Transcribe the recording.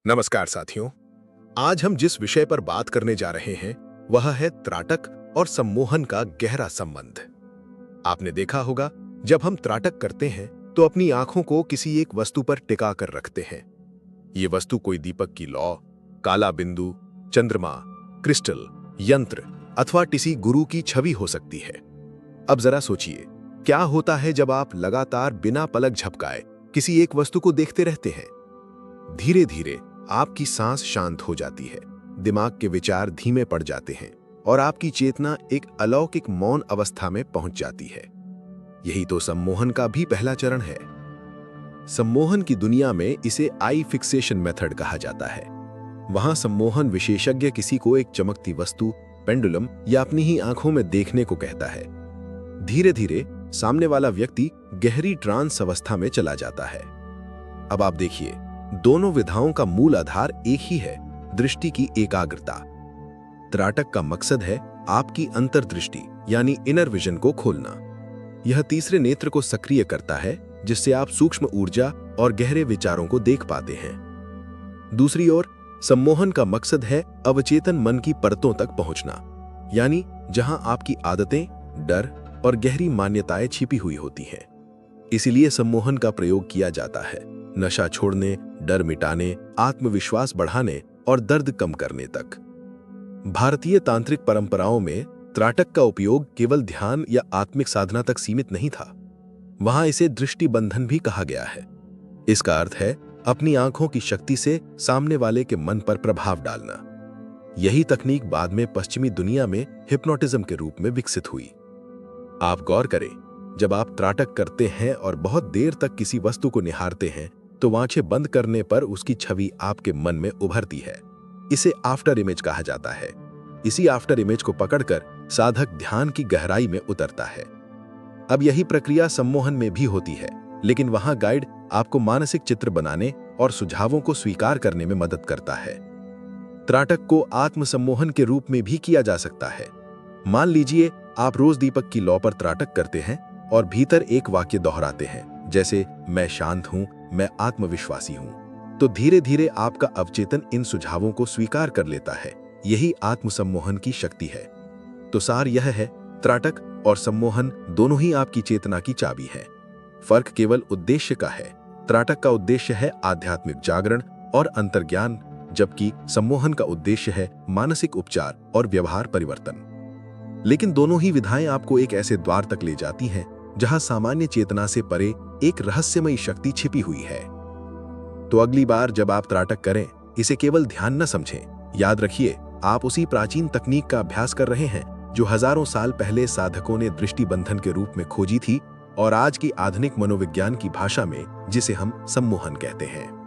नमस्कार साथियों। आज हम जिस विषय पर बात करने जा रहे हैं वह है त्राटक और सम्मोहन का गहरा संबंध। आपने देखा होगा, जब हम त्राटक करते हैं तो अपनी आंखों को किसी एक वस्तु पर टिका कर रखते हैं। ये वस्तु कोई दीपक की लौ, काला बिंदु, चंद्रमा, क्रिस्टल, यंत्र अथवा किसी गुरु की छवि हो सकती है। अब जरा सोचिए, क्या होता है जब आप लगातार बिना पलक झपकाए किसी एक वस्तु को देखते रहते हैं? धीरे धीरे आपकी सांस शांत हो जाती है, दिमाग के विचार धीमे पड़ जाते हैं और आपकी चेतना एक अलौकिक मौन अवस्था में पहुंच जाती है। यही तो सम्मोहन का भी पहला चरण है। सम्मोहन की दुनिया में इसे आई फिक्सेशन मेथड कहा जाता है। वहां सम्मोहन विशेषज्ञ किसी को एक चमकती वस्तु, पेंडुलम या अपनी ही आंखों में देखने को कहता है। धीरे धीरे सामने वाला व्यक्ति गहरी ट्रांस अवस्था में चला जाता है। अब आप देखिए, दोनों विधाओं का मूल आधार एक ही है, दृष्टि की एकाग्रता। त्राटक का मकसद है आपकी अंतर्दृष्टि यानी इनर विजन को खोलना। यह तीसरे नेत्र को सक्रिय करता है, जिससे आप सूक्ष्म ऊर्जा और गहरे विचारों को देख पाते हैं। दूसरी ओर सम्मोहन का मकसद है अवचेतन मन की परतों तक पहुंचना, यानी जहां आपकी आदतें, डर और गहरी मान्यताएं छिपी हुई होती हैं। इसीलिए सम्मोहन का प्रयोग किया जाता है नशा छोड़ने, डर मिटाने, आत्मविश्वास बढ़ाने और दर्द कम करने तक। भारतीय तांत्रिक परंपराओं में त्राटक का उपयोग केवल ध्यान या आत्मिक साधना तक सीमित नहीं था। वहां इसे दृष्टि बंधन भी कहा गया है। इसका अर्थ है अपनी आंखों की शक्ति से सामने वाले के मन पर प्रभाव डालना। यही तकनीक बाद में पश्चिमी दुनिया में हिप्नोटिज्म के रूप में विकसित हुई। आप गौर करें, जब आप त्राटक करते हैं और बहुत देर तक किसी वस्तु को निहारते हैं तो आंखें बंद करने पर उसकी छवि आपके मन में उभरती है। इसे आफ्टर इमेज कहा जाता है। इसी आफ्टर इमेज को पकड़कर साधक ध्यान की गहराई में उतरता है। अब यही प्रक्रिया सम्मोहन में भी होती है, लेकिन वहां गाइड आपको मानसिक चित्र बनाने और सुझावों को स्वीकार करने में मदद करता है। त्राटक को आत्म सम्मोहन के रूप में भी किया जा सकता है। मान लीजिए आप रोज दीपक की लौ पर त्राटक करते हैं और भीतर एक वाक्य दोहराते हैं, जैसे मैं शांत हूं, मैं आत्मविश्वासी हूं। तो धीरे धीरे आपका अवचेतन इन सुझावों को स्वीकार कर लेता है। यही आत्मसम्मोहन की शक्ति है। तो सार यह है, त्राटक और सम्मोहन दोनों ही आपकी चेतना की चाबी है। फर्क केवल उद्देश्य का है। त्राटक का उद्देश्य है आध्यात्मिक जागरण और अंतर्ज्ञान, जबकि सम्मोहन का उद्देश्य है मानसिक उपचार और व्यवहार परिवर्तन। लेकिन दोनों ही विधाएं आपको एक ऐसे द्वार तक ले जाती हैं जहां सामान्य चेतना से परे एक रहस्यमयी शक्ति छिपी हुई है। तो अगली बार जब आप त्राटक करें, इसे केवल ध्यान न समझें। याद रखिए, आप उसी प्राचीन तकनीक का अभ्यास कर रहे हैं जो हजारों साल पहले साधकों ने दृष्टिबंधन के रूप में खोजी थी और आज की आधुनिक मनोविज्ञान की भाषा में जिसे हम सम्मोहन कहते हैं।